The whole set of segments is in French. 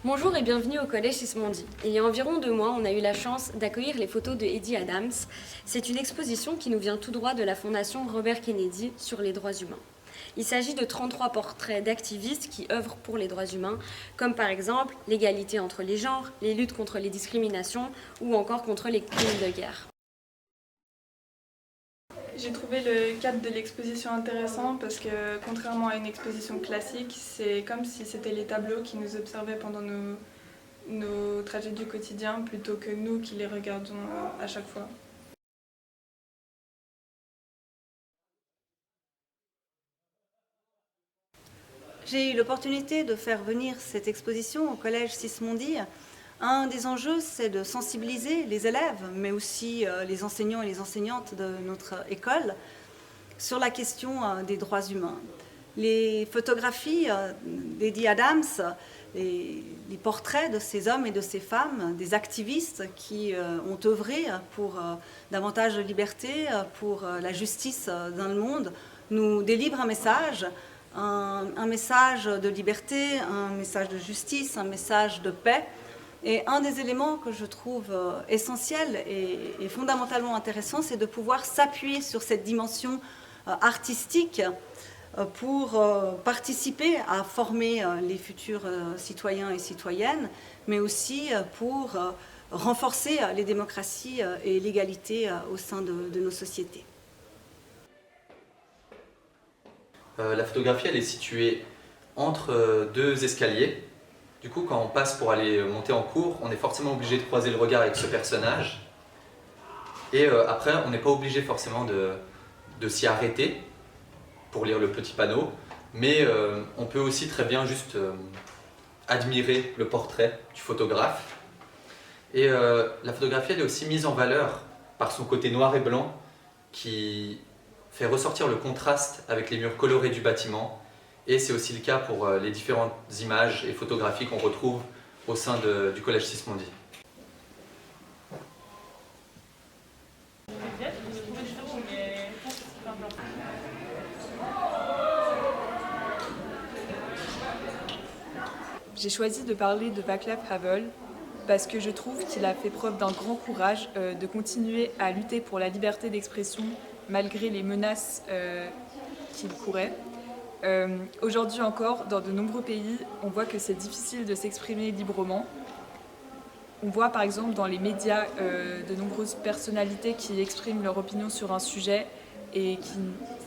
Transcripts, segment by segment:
Bonjour et bienvenue au Collège Sismondi. Il y a environ 2 mois, on a eu la chance d'accueillir les photos de Eddie Adams. C'est une exposition qui nous vient tout droit de la Fondation Robert Kennedy sur les droits humains. Il s'agit de 33 portraits d'activistes qui œuvrent pour les droits humains, comme par exemple l'égalité entre les genres, les luttes contre les discriminations ou encore contre les crimes de guerre. J'ai trouvé le cadre de l'exposition intéressant parce que, contrairement à une exposition classique, c'est comme si c'était les tableaux qui nous observaient pendant nos trajets du quotidien plutôt que nous qui les regardons à chaque fois. J'ai eu l'opportunité de faire venir cette exposition au Collège Sismondi. Un des enjeux, c'est de sensibiliser les élèves, mais aussi les enseignants et les enseignantes de notre école, sur la question des droits humains. Les photographies d'Eddie Adams, les portraits de ces hommes et de ces femmes, des activistes qui ont œuvré pour davantage de liberté, pour la justice dans le monde, nous délivrent un message. Un message de liberté, un message de justice, un message de paix. Et un des éléments que je trouve essentiel et fondamentalement intéressant, c'est de pouvoir s'appuyer sur cette dimension artistique pour participer à former les futurs citoyens et citoyennes, mais aussi pour renforcer les démocraties et l'égalité au sein de nos sociétés. La photographie, elle est située entre deux escaliers. Du coup, quand on passe pour aller monter en cours, on est forcément obligé de croiser le regard avec ce personnage. Et après, on n'est pas obligé forcément de s'y arrêter pour lire le petit panneau, mais on peut aussi très bien juste admirer le portrait du photographe. Et la photographie, elle est aussi mise en valeur par son côté noir et blanc qui fait ressortir le contraste avec les murs colorés du bâtiment, et c'est aussi le cas pour les différentes images et photographies qu'on retrouve au sein du Collège Sismondi. J'ai choisi de parler de Václav Havel parce que je trouve qu'il a fait preuve d'un grand courage de continuer à lutter pour la liberté d'expression malgré les menaces qu'il courait. Aujourd'hui encore, dans de nombreux pays, on voit que c'est difficile de s'exprimer librement. On voit par exemple dans les médias de nombreuses personnalités qui expriment leur opinion sur un sujet et qui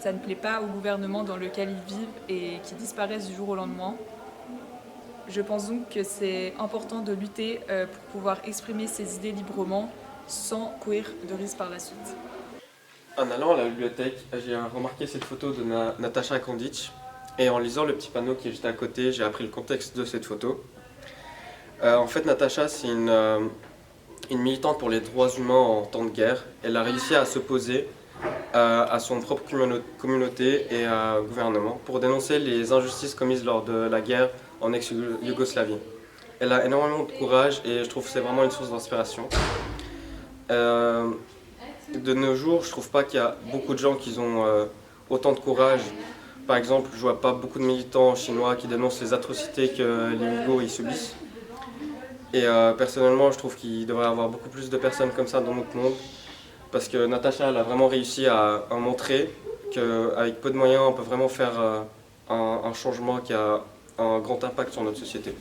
ça ne plaît pas au gouvernement dans lequel ils vivent et qui disparaissent du jour au lendemain. Je pense donc que c'est important de lutter pour pouvoir exprimer ses idées librement sans courir de risques par la suite. En allant à la bibliothèque, j'ai remarqué cette photo de Nataša Kandić et en lisant le petit panneau qui est juste à côté, j'ai appris le contexte de cette photo. En fait, Nataša, c'est une militante pour les droits humains en temps de guerre. Elle a réussi à s'opposer à son propre communauté et au gouvernement pour dénoncer les injustices commises lors de la guerre en ex-Yougoslavie. Elle a énormément de courage et je trouve que c'est vraiment une source d'inspiration. De nos jours, je trouve pas qu'il y a beaucoup de gens qui ont autant de courage. Par exemple, je vois pas beaucoup de militants chinois qui dénoncent les atrocités que les Ouïghours y subissent. Et personnellement, je trouve qu'il devrait y avoir beaucoup plus de personnes comme ça dans notre monde. Parce que Nataša, elle a vraiment réussi à montrer qu'avec peu de moyens, on peut vraiment faire un changement qui a un grand impact sur notre société.